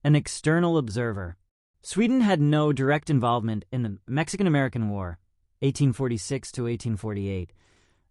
an external observer. Sweden had no direct involvement in the Mexican-American War, 1846 to 1848,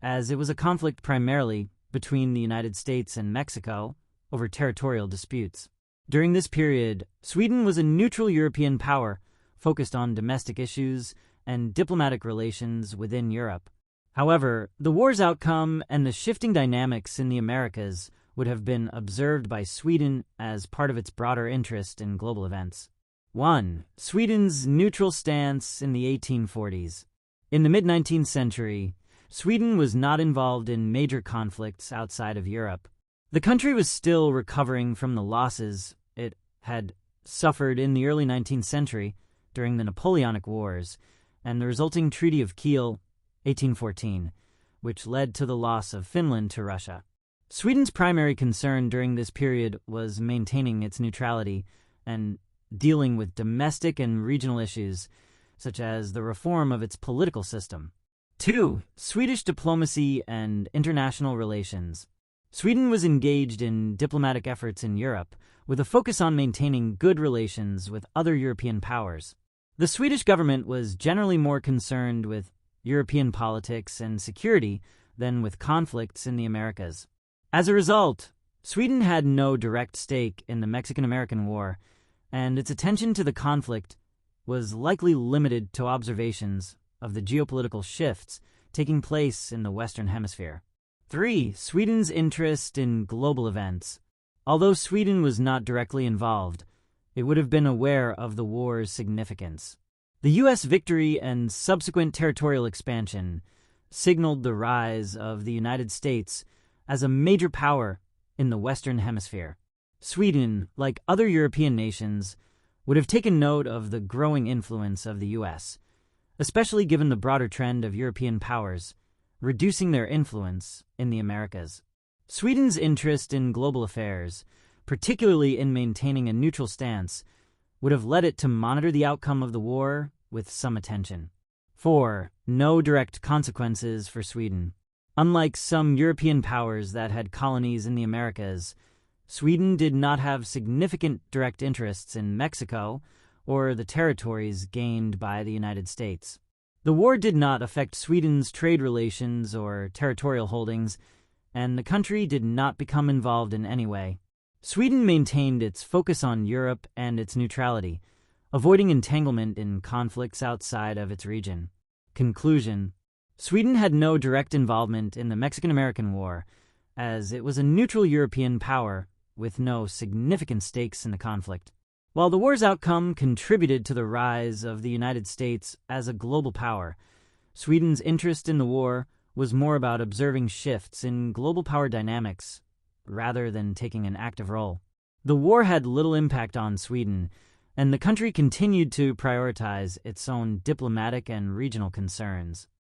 as it was a conflict primarily between the United States and Mexico over territorial disputes. During this period, Sweden was a neutral European power focused on domestic issues and diplomatic relations within Europe. However, the war's outcome and the shifting dynamics in the Americas would have been observed by Sweden as part of its broader interest in global events. 1. Sweden's neutral stance in the 1840s. In the mid-19th century, Sweden was not involved in major conflicts outside of Europe. The country was still recovering from the losses it had suffered in the early 19th century during the Napoleonic Wars and the resulting Treaty of Kiel, 1814, which led to the loss of Finland to Russia. Sweden's primary concern during this period was maintaining its neutrality and dealing with domestic and regional issues, such as the reform of its political system. 2. Swedish diplomacy and international relations. Sweden was engaged in diplomatic efforts in Europe, with a focus on maintaining good relations with other European powers. The Swedish government was generally more concerned with European politics and security than with conflicts in the Americas. As a result, Sweden had no direct stake in the Mexican-American War, and its attention to the conflict was likely limited to observations of the geopolitical shifts taking place in the Western Hemisphere. 3. Sweden's interest in global events. Although Sweden was not directly involved, it would have been aware of the war's significance. The U.S. victory and subsequent territorial expansion signaled the rise of the United States as a major power in the Western Hemisphere. Sweden, like other European nations, would have taken note of the growing influence of the U.S., especially given the broader trend of European powers reducing their influence in the Americas. Sweden's interest in global affairs, particularly in maintaining a neutral stance, would have led it to monitor the outcome of the war with some attention. 4. No direct consequences for Sweden. Unlike some European powers that had colonies in the Americas, Sweden did not have significant direct interests in Mexico or the territories gained by the United States. The war did not affect Sweden's trade relations or territorial holdings, and the country did not become involved in any way. Sweden maintained its focus on Europe and its neutrality, avoiding entanglement in conflicts outside of its region. Conclusion: Sweden had no direct involvement in the Mexican-American War, as it was a neutral European power with no significant stakes in the conflict. While the war's outcome contributed to the rise of the United States as a global power, Sweden's interest in the war was more about observing shifts in global power dynamics rather than taking an active role. The war had little impact on Sweden, and the country continued to prioritize its own diplomatic and regional concerns.